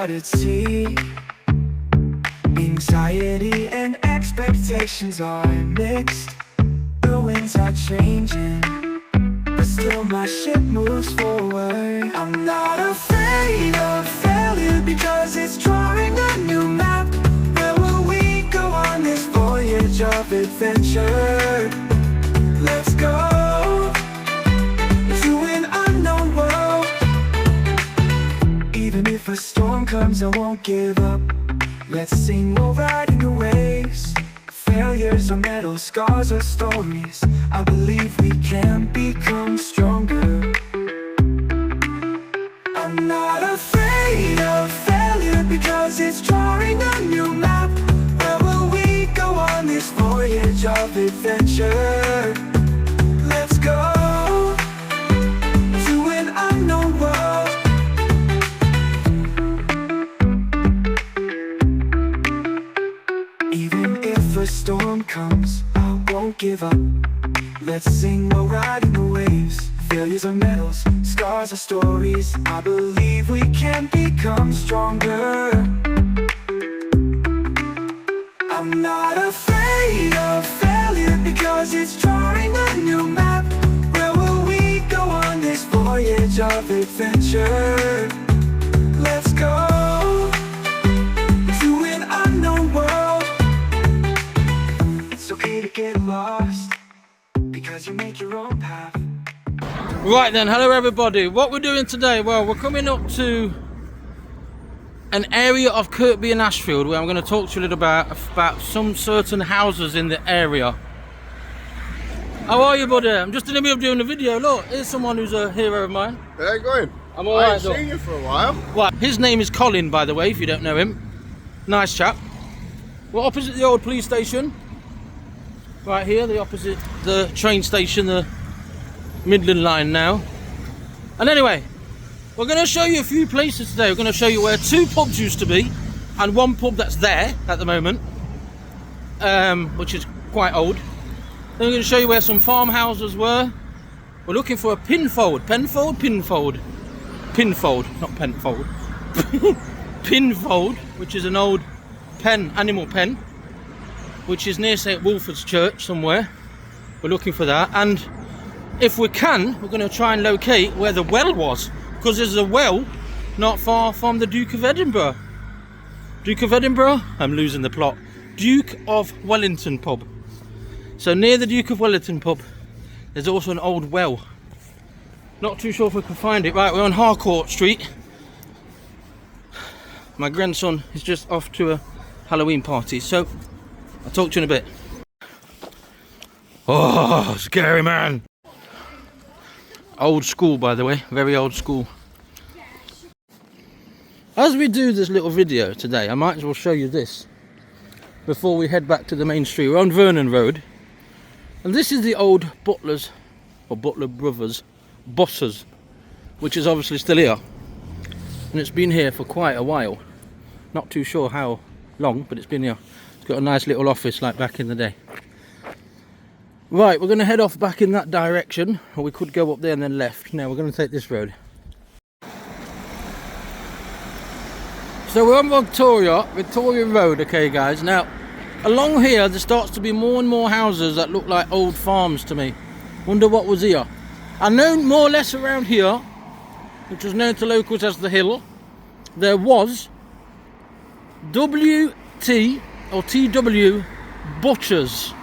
blood at sea. Anxiety and expectations are mixed. The winds are changing, but still my ship moves forward. I'm not afraid of failure because it's drawing a new map. Where will we go on this voyage of adventure? Let's go to an unknown world. Even if a storm comes, I won't give up. Let's sing while riding the waves. Failures are medals, scars are stories. I believe we can become stronger. I'm not afraid of failure because it's drawing a new map. Where will we go on this voyage of adventure? Let's go to an unknown world. Even if a storm comes, I won't give up. Let's sing while riding the waves. Failures are medals, scars are stories. I believe we can become stronger. I'm not afraid of failure because it's drawing a new map. Where will we go on this voyage of adventure? Let's go to an unknown world. It's okay to get lost because you make your own path. Right then, hello everybody. What we're doing today, well, we're coming up to an area of Kirkby and Ashfield where I'm going to talk to you a little about some certain houses in the area. How are you, buddy? I'm just in the middle of doing a video. Look, here's someone who's a hero of mine. How you going? I'm alright. I haven't seen you for a while. Well, his name is Colin, by the way, if you don't know him. Nice chap. We're opposite the old police station. Right here, the opposite the train station, the Midland line now. And anyway, we're going to show you a few places today. We're going to show you where two pubs used to be and one pub that's there at the moment, which is quite old. Then we're going to show you where some farmhouses were. We're looking for a pinfold, pinfold, not penfold. Pinfold, which is an old pen, animal pen, which is near St. Wilfrid's Church somewhere. We're looking for that, and if we can, we're going to try and locate where the well was, because there's a well not far from the Duke of Edinburgh. Duke of Edinburgh? I'm losing the plot. Duke of Wellington pub. So near the Duke of Wellington pub, there's also an old well. Not too sure if we can find it. Right, we're on Harcourt Street. My grandson is just off to a Halloween party, so I'll talk to you in a bit. Oh, scary man. Old school, by the way, very old school. As we do this little video today, I might as well show you this before we head back to the main street. We're on Vernon Road, and this is the old Butlers, or Butler Brothers Buses, which is obviously still here, and it's been here for quite a while. Not too sure how long, but it's been here. It's got a nice little office like back in the day. Right, we're going to head off back in that direction, or we could go up there and then left. Now we're going to take this road. So we're on Victoria Road, okay guys. Now, along here there starts to be more and more houses that look like old farms to me. Wonder what was here. I know more or less around here, which was known to locals as the Hill, there was WT or TW Butchers.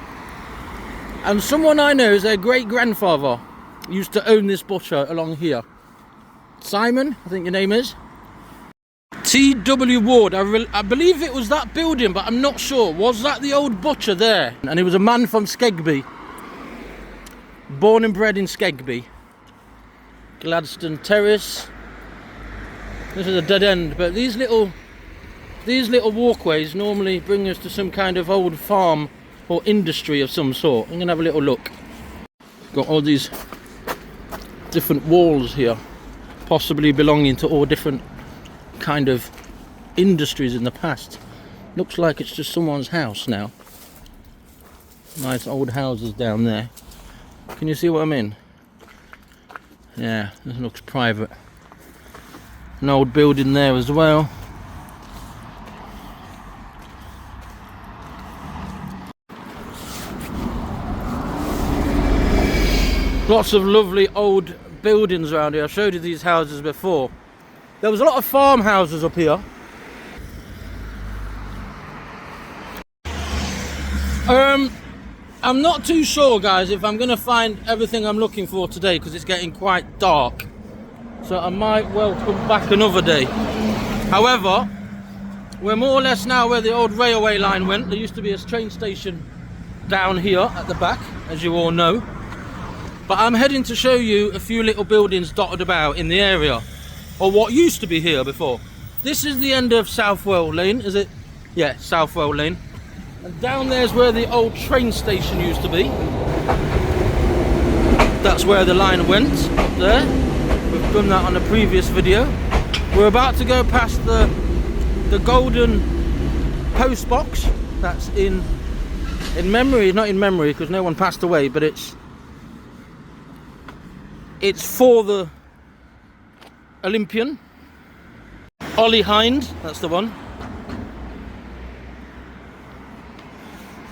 And someone I know, their great-grandfather used to own this butcher along here. Simon, I think your name is. T.W. Ward, I believe it was that building, but I'm not sure. Was that the old butcher there? And he was a man from Kirkby. Born and bred in Kirkby. Gladstone Terrace. This is a dead end, but these little walkways normally bring us to some kind of old farm or industry of some sort. I'm going to have a little look. Got all these different walls here, possibly belonging to all different kind of industries in the past. Looks like it's just someone's house now. Nice old houses down there. Can you see what I mean? Yeah, this looks private. An old building there as well. Lots of lovely old buildings around here. I showed you these houses before. There was a lot of farmhouses up here. I'm not too sure, guys, if I'm going to find everything I'm looking for today, because it's getting quite dark. So I might well come back another day. However, we're more or less now where the old railway line went. There used to be a train station down here at the back, as you all know. But I'm heading to show you a few little buildings dotted about in the area, or what used to be here before. This is the end of Southwell Lane, is it? Yeah, Southwell Lane. And down there's where the old train station used to be. That's where the line went, up there. We've done that on a previous video. We're about to go past the golden post box. That's in memory, not in memory because no one passed away, but it's for the Olympian. Ollie Hind, that's the one.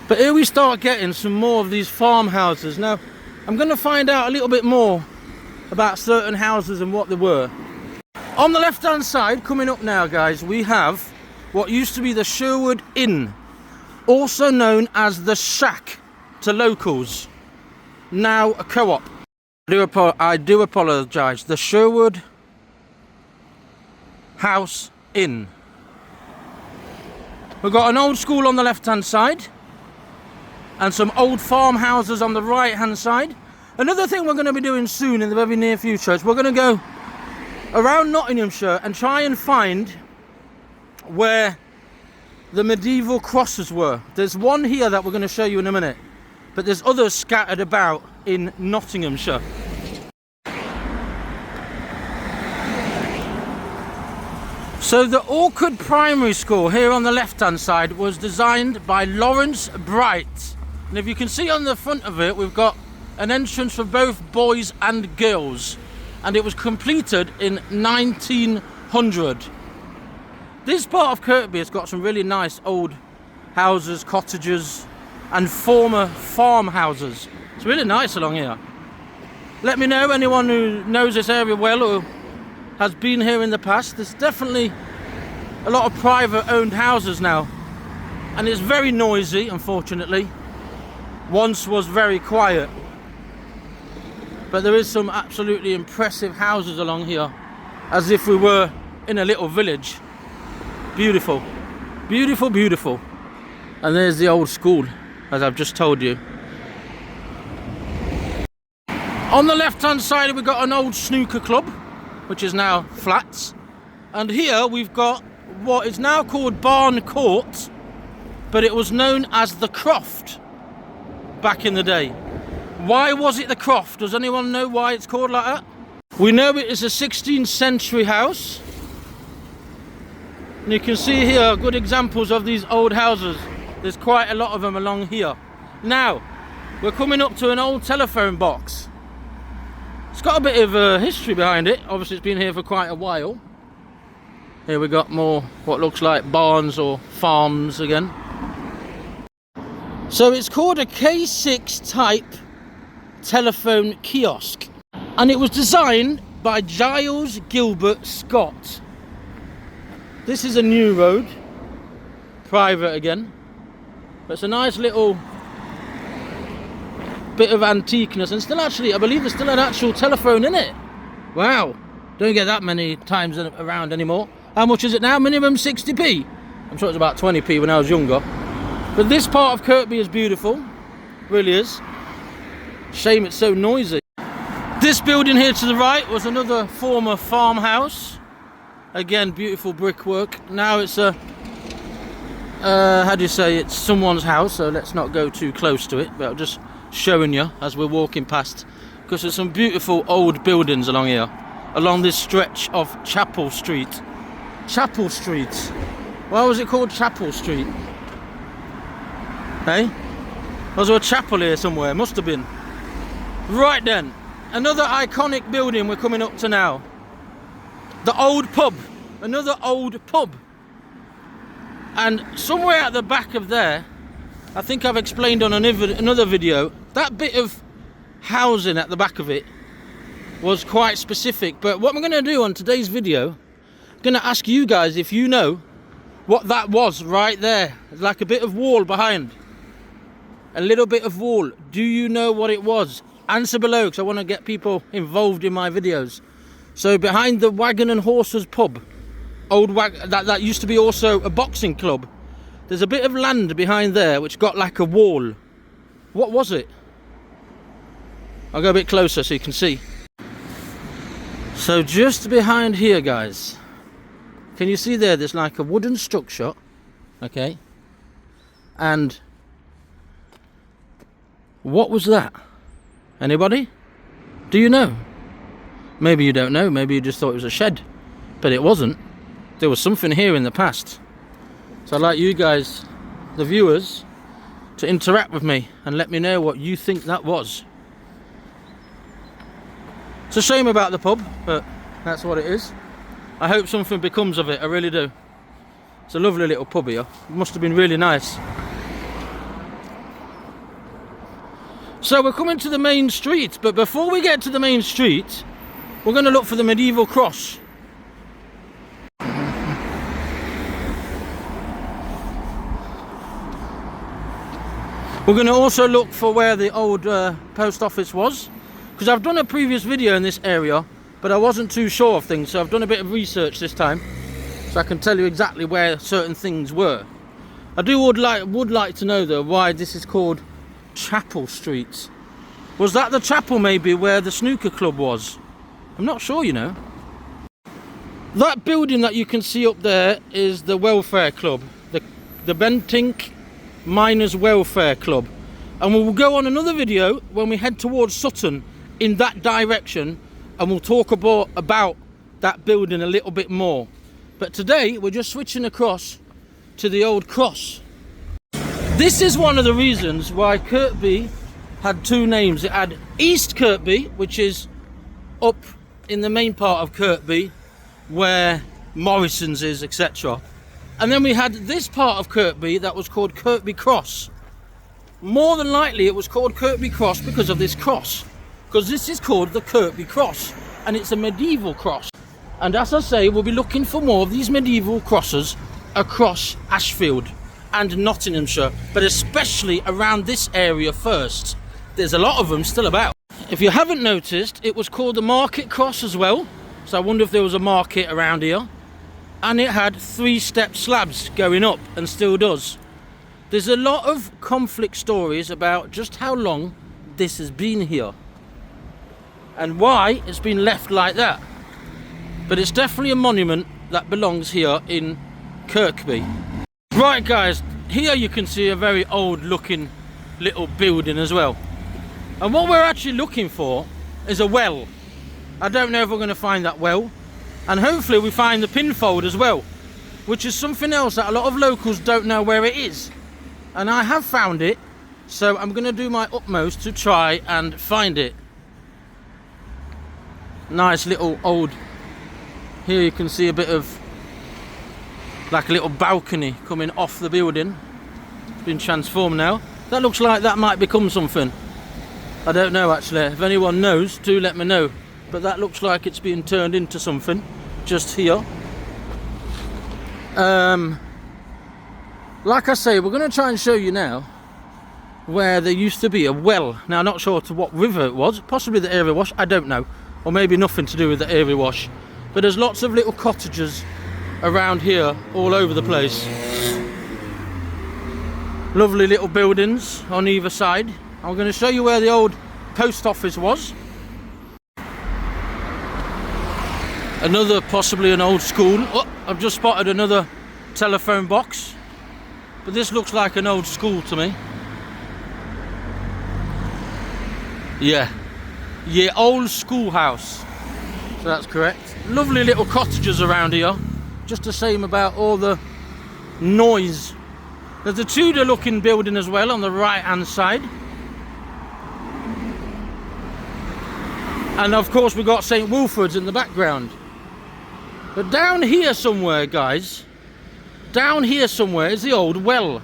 But here we start getting some more of these farmhouses. Now, I'm going to find out a little bit more about certain houses and what they were. On the left hand side, coming up now, guys, we have what used to be the Sherwood Inn, also known as the Shack to locals, now a co-op. I do apologise, the Sherwood House Inn. We've got an old school on the left hand side and some old farmhouses on the right hand side. Another thing we're going to be doing soon in the very near future is we're going to go around Nottinghamshire and try and find where the medieval crosses were. There's one here that we're going to show you in a minute, but there's others scattered about in Nottinghamshire. So the Orchard Primary School here on the left hand side was designed by Lawrence Bright, and if you can see on the front of it, we've got an entrance for both boys and girls, and it was completed in 1900. This part of Kirkby has got some really nice old houses, cottages and former farmhouses. It's really nice along here. Let me know, anyone who knows this area well or has been here in the past. There's definitely a lot of private owned houses now, and it's very noisy, unfortunately. Once was very quiet, but there is some absolutely impressive houses along here, as if we were in a little village. Beautiful, beautiful, beautiful. And there's the old school, as I've just told you. On the left hand side we've got an old snooker club, which is now flats, and here we've got what is now called Barn Court, but it was known as the Croft back in the day. Why was it the Croft? Does anyone know why it's called like that? We know it is a 16th century house, and you can see here good examples of these old houses. There's quite a lot of them along here. Now we're coming up to an old telephone box. It's got a bit of history behind it. Obviously it's been here for quite a while. Here we got more what looks like barns or farms again. So it's called a K6 type telephone kiosk, and it was designed by Giles Gilbert Scott. This is a new road, private again, but it's a nice little bit of antiqueness, and still actually, I believe there's still an actual telephone in it. Wow, don't get that many times around anymore. How much is it now? Minimum 60p. I'm sure it was about 20p when I was younger. But this part of Kirkby is beautiful, really is. Shame it's so noisy. This building here to the right was another former farmhouse. Again, beautiful brickwork. Now it's a how do you say, it's someone's house, so let's not go too close to it, but I'm just showing you as we're walking past, because there's some beautiful old buildings along here, along this stretch of Chapel Street. Chapel Street. Why was it called Chapel Street? Hey? Was there a chapel here somewhere? Must have been. Right then, another iconic building we're coming up to now. The old pub. Another old pub. And somewhere at the back of there, I think I've explained on another video, that bit of housing at the back of it was quite specific. But what I'm going to do on today's video, I'm going to ask you guys if you know what that was right there. It's like a bit of wall behind. A little bit of wall. Do you know what it was? Answer below, because I want to get people involved in my videos. So behind the Wagon and Horses pub, that used to be also a boxing club, there's a bit of land behind there which got like a wall. What was it? I'll go a bit closer so you can see. So just behind here, guys, can you see there, there's like a wooden structure, okay? And what was that? Anybody? Do you know? Maybe you don't know, maybe you just thought it was a shed, but it wasn't. There was something here in the past. So I'd like you guys, the viewers, to interact with me and let me know what you think that was. It's a shame about the pub, but that's what it is. I hope something becomes of it, I really do. It's a lovely little pub here. It must have been really nice. So we're coming to the main street, but before we get to the main street, we're going to look for the medieval cross. We're going to also look for where the old post office was, because I've done a previous video in this area, but I wasn't too sure of things, so I've done a bit of research this time, so I can tell you exactly where certain things were. I would like to know though why this is called Chapel Street. Was that the chapel maybe where the snooker club was? I'm not sure, you know. That building that you can see up there is the welfare club, the Bentink Miners Welfare Club, and we'll go on another video when we head towards Sutton in that direction, and we'll talk about that building a little bit more. But today we're just switching across to the old cross. This is one of the reasons why Kirkby had two names. It had East Kirkby, which is up in the main part of Kirkby where Morrison's is, etc. And then we had this part of Kirkby that was called Kirkby Cross. More than likely it was called Kirkby Cross because of this cross, because this is called the Kirkby Cross, and it's a medieval cross. And as I say, we'll be looking for more of these medieval crosses across Ashfield and Nottinghamshire, but especially around this area first. There's a lot of them still about. If you haven't noticed, it was called the Market Cross as well, so I wonder if there was a market around here. And it had 3-step slabs going up, and still does. There's a lot of conflict stories about just how long this has been here and why it's been left like that, but it's definitely a monument that belongs here in Kirkby. Right guys, here you can see a very old looking little building as well, and what we're actually looking for is a well. I don't know if we're going to find that well, and hopefully we find the Pinfold as well, which is something else that a lot of locals don't know where it is, and I have found it, so I'm going to do my utmost to try and find it. Nice little old, here you can see a bit of like a little balcony coming off the building. It's been transformed now. That looks like that might become something. I don't know actually. If anyone knows, do let me know. But that looks like it's being turned into something just here. Like I say, we're going to try and show you now where there used to be a well. Now, not sure to what river it was, possibly the Erie Wash, I don't know, or maybe nothing to do with the Erie Wash, but there's lots of little cottages around here all over the place. Lovely little buildings on either side. I'm going to show you where the old post office was. Another, possibly an old school. Oh, I've just spotted another telephone box, but this looks like an old school to me. Yeah, old schoolhouse, so that's correct. Lovely little cottages around here, just the same about all the noise. There's a Tudor looking building as well on the right hand side, and of course we've got St Wilfrid's in the background. But down here somewhere, guys, down here somewhere is the old well.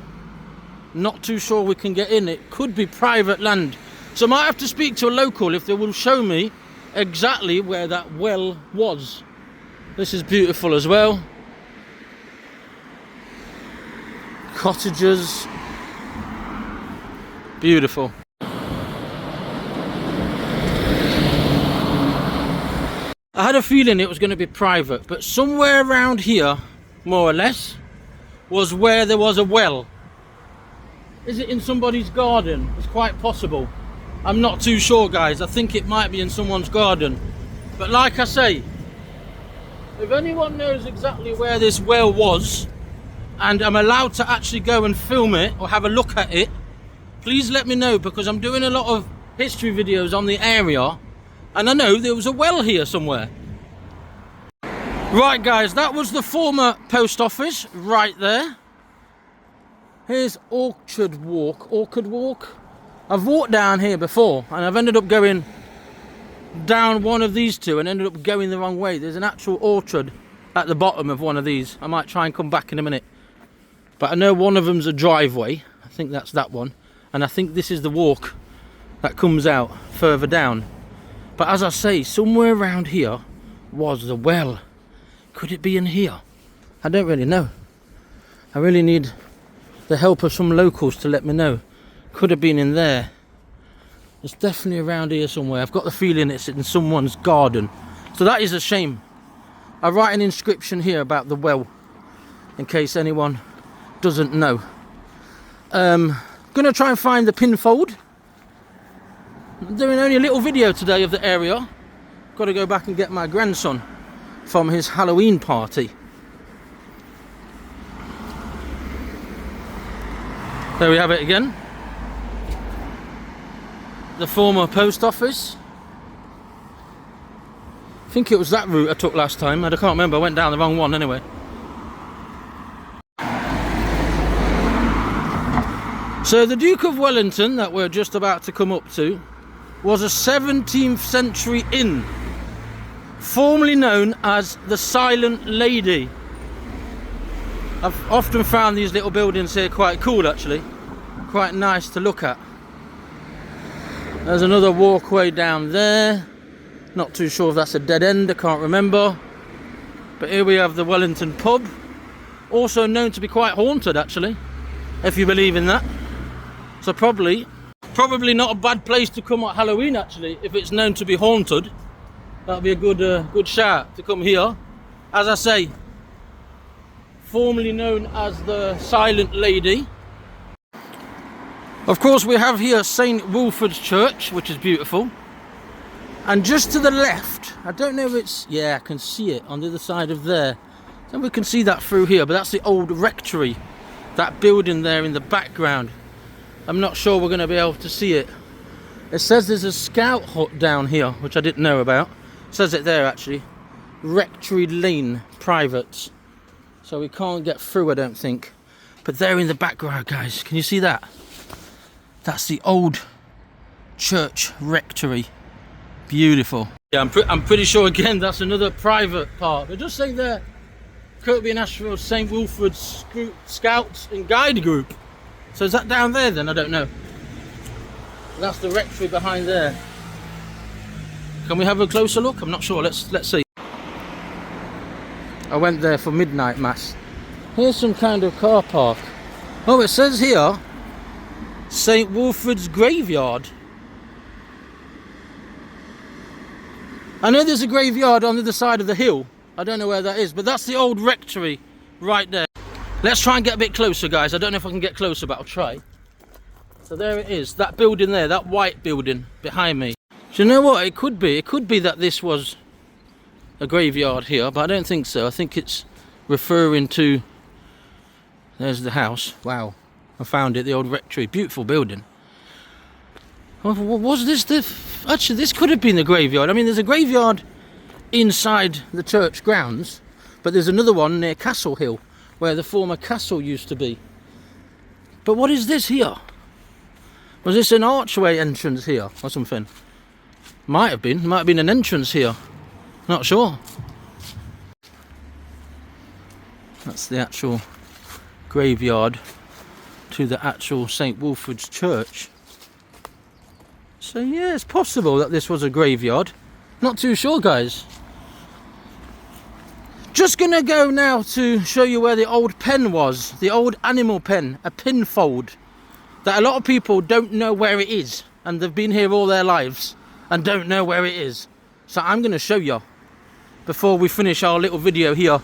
Not too sure we can get in. It could be private land. So I might have to speak to a local if they will show me exactly where that well was. This is beautiful as well. Cottages. Beautiful. I had a feeling it was going to be private, but somewhere around here, more or less, was where there was a well. Is it in somebody's garden? It's quite possible. I'm not too sure, guys. I think it might be in someone's garden. But like I say, if anyone knows exactly where this well was, and I'm allowed to actually go and film it or have a look at it, please let me know, because I'm doing a lot of history videos on the area, and I know there was a well here somewhere. Right, guys, that was the former post office right there. Here's Orchard Walk. I've walked down here before, and I've ended up going down one of these two and ended up going the wrong way. There's an actual orchard at the bottom of one of these. I might try and come back in a minute. But I know one of them's a driveway. I think that's that one. And I think this is the walk that comes out further down. But as I say, somewhere around here was the well. Could it be in here? I don't really know. I really need the help of some locals to let me know. Could have been in there. It's definitely around here somewhere. I've got the feeling it's in someone's garden. So that is a shame. I write an inscription here about the well, in case anyone doesn't know. Gonna try and find the Pinfold. I'm doing only a little video today of the area. Got to go back and get my grandson from his Halloween party. There we have it again. The former post office. I think it was that route I took last time, and I can't remember. I went down the wrong one anyway. So the Duke of Wellington that we're just about to come up to was a 17th century inn, formerly known as the Silent Lady. I've often found these little buildings here quite cool, actually. Quite nice to look at. There's another walkway down there. Not too sure if that's a dead end, I can't remember. But here we have the Wellington pub. Also known to be quite haunted, actually, if you believe in that. So probably not a bad place to come at Halloween, actually, if it's known to be haunted. That'd be a good shout to come here. As I say, formerly known as the Silent Lady. Of course, we have here St. Wilfrid's Church, which is beautiful. And just to the left, I don't know if it's... yeah, I can see it on the other side of there. And we can see that through here, but that's the old rectory. That building there in the background. I'm not sure we're going to be able to see it. It says there's a scout hut down here, which I didn't know about. It says it there, actually. Rectory Lane, private. So we can't get through, I don't think. But there in the background, guys, can you see that? That's the old church rectory. Beautiful. Yeah, I'm pretty sure, again, that's another private part. But just say there, Kirkby and Ashfield St. Wilfrid's Scouts and Guide Group. So is that down there then? I don't know. That's the rectory behind there. Can we have a closer look? I'm not sure. Let's see. I went there for midnight mass. Here's some kind of car park. Oh, it says here St. Wilfrid's Graveyard. I know there's a graveyard on the other side of the hill. I don't know where that is, but that's the old rectory right there. Let's try and get a bit closer, guys. I don't know if I can get closer, but I'll try. So there it is, that building there, that white building behind me. Do you know what it could be? It could be that this was a graveyard here, but I don't think so. I think it's referring to... there's the house. Wow, I found it, the old rectory. Beautiful building. Was this actually, this could have been the graveyard. I mean, there's a graveyard inside the church grounds, but there's another one near Castle Hill, where the former castle used to be. But what is this here? Was this an archway entrance here or something? Might have been an entrance here. Not sure. That's the actual graveyard to the actual St. Wilfrid's Church. So yeah, it's possible that this was a graveyard. Not too sure, guys. Just gonna go now to show you where the old pen was. The old animal pen, a Pinfold. That a lot of people don't know where it is. And they've been here all their lives and don't know where it is. So I'm gonna show you before we finish our little video here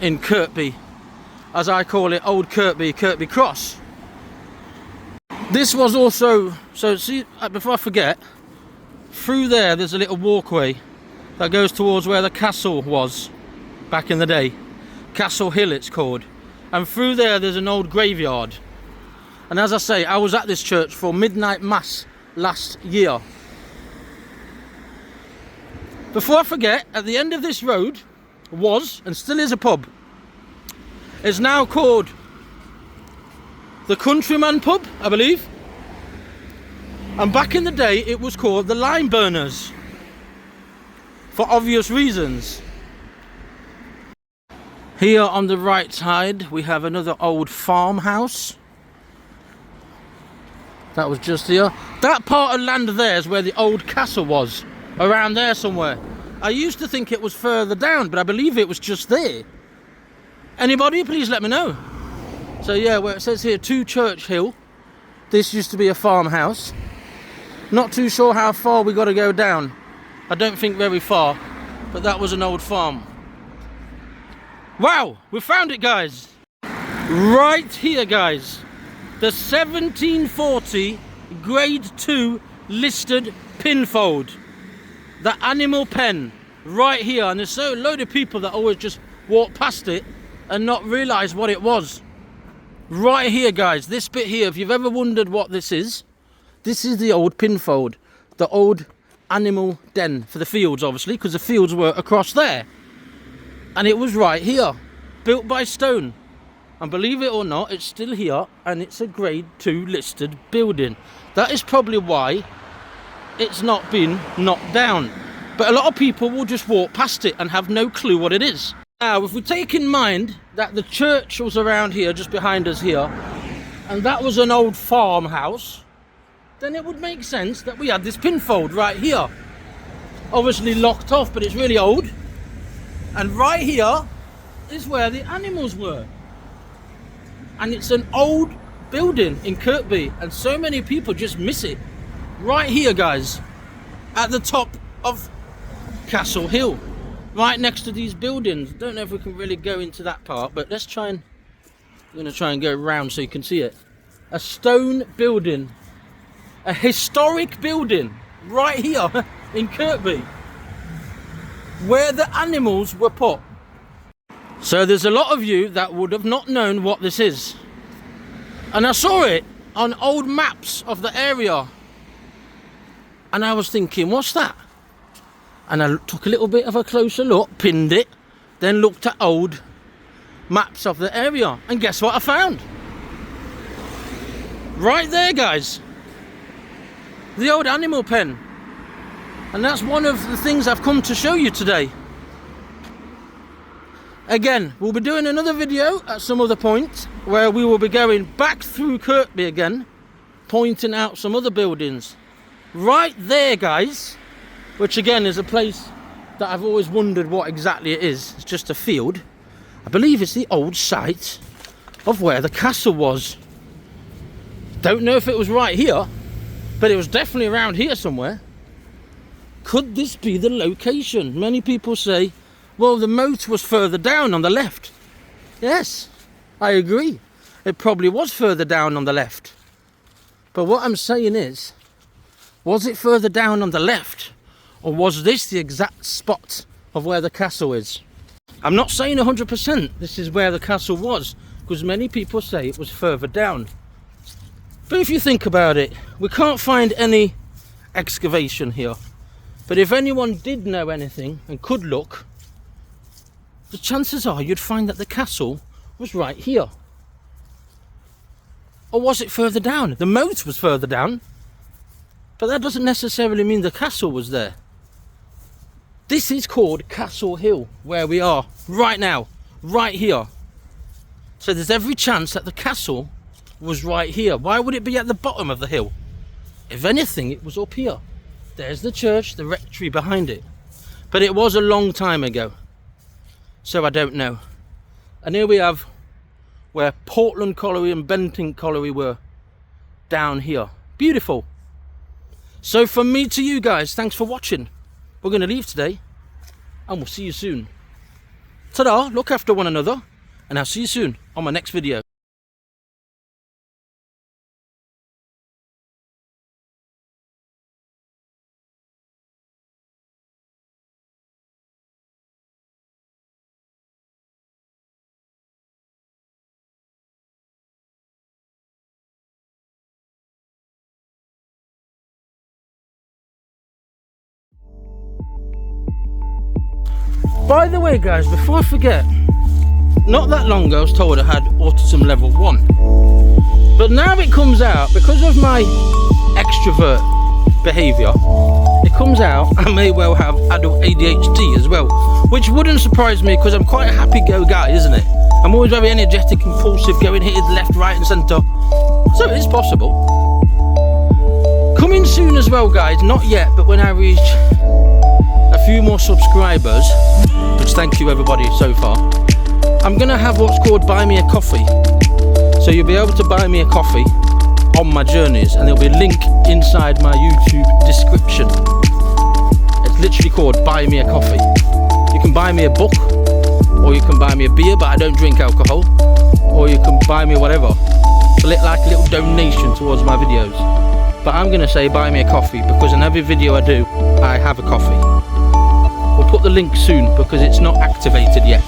in Kirkby. As I call it, Old Kirkby, Kirkby Cross. This was also, so see, before I forget, through there's a little walkway that goes towards where the castle was back in the day. Castle Hill it's called. And through there's an old graveyard. And as I say, I was at this church for midnight mass last year. Before I forget, at the end of this road was, and still is, a pub. It's now called the Countryman Pub, I believe. And back in the day, it was called the Lime Burners. For obvious reasons. Here on the right side, we have another old farmhouse. That was just here. That part of land there is where the old castle was. Around there somewhere. I used to think it was further down, but I believe it was just there. Anybody, please let me know. So yeah, where it says here 2 Church Hill, this used to be a farmhouse. Not too sure how far we got to go down. I don't think very far, but that was an old farm. Wow, we found it, guys. Right here, guys. The 1740 Grade 2 listed Pinfold. The animal pen, right here. And there's so load of people that always just walk past it and not realise what it was. Right here, guys, this bit here, if you've ever wondered what this is the old Pinfold, the old animal den for the fields, obviously, because the fields were across there. And it was right here, built by stone. And believe it or not, it's still here, and it's a Grade 2 listed building. That is probably why it's not been knocked down. But a lot of people will just walk past it and have no clue what it is. Now, if we take in mind that the church was around here, just behind us here, and that was an old farmhouse, then it would make sense that we had this Pinfold right here. Obviously locked off, but it's really old. And right here is where the animals were. And it's an old building in Kirkby, and so many people just miss it. Right here, guys, at the top of Castle Hill. Right next to these buildings. Don't know if we can really go into that part, but let's try and... I'm going to try and go round so you can see it. A stone building. A historic building. Right here in Kirkby. Where the animals were put. So there's a lot of you that would have not known what this is. And I saw it on old maps of the area. And I was thinking, what's that? And I took a little bit of a closer look, pinned it, then looked at old maps of the area. And guess what I found? Right there, guys. The old animal pen. And that's one of the things I've come to show you today. Again, we'll be doing another video at some other point where we will be going back through Kirkby again, pointing out some other buildings. Right there, guys, which again is a place that I've always wondered what exactly it is. It's just a field. I believe it's the old site of where the castle was. Don't know if it was right here, but it was definitely around here somewhere. Could this be the location? Many people say, well, the moat was further down on the left. Yes, I agree. It probably was further down on the left. But what I'm saying is, was it further down on the left? Or was this the exact spot of where the castle is? I'm not saying 100% this is where the castle was, because many people say it was further down. But if you think about it, we can't find any excavation here. But if anyone did know anything and could look, the chances are you'd find that the castle was right here. Or was it further down? The moat was further down, but that doesn't necessarily mean the castle was there. This is called Castle Hill, where we are right now, right here. So there's every chance that the castle was right here. Why would it be at the bottom of the hill? If anything, it was up here. There's the church, the rectory behind it. But it was a long time ago, so I don't know. And here we have where Portland Colliery and Bentinck Colliery were, down here. Beautiful. So from me to you guys, thanks for watching. We're going to leave today, and we'll see you soon. Ta-da, look after one another, and I'll see you soon on my next video. By the way guys, before I forget, not that long ago I was told I had autism level 1. But now it comes out, because of my extrovert behaviour, it comes out I may well have adult ADHD as well. Which wouldn't surprise me, because I'm quite a happy-go guy, isn't it? I'm always very energetic, impulsive, going here, left, right and centre. So it is possible. Coming soon as well guys, not yet, but when I reach a few more subscribers, which thank you everybody so far, I'm gonna have what's called Buy Me a Coffee. So you'll be able to buy me a coffee on my journeys, and there'll be a link inside my YouTube description. It's literally called Buy Me a Coffee. You can buy me a book, or you can buy me a beer, but I don't drink alcohol, or you can buy me whatever. It's like a little donation towards my videos. But I'm gonna say buy me a coffee, because in every video I do, I have a coffee. We'll put the link soon because it's not activated yet.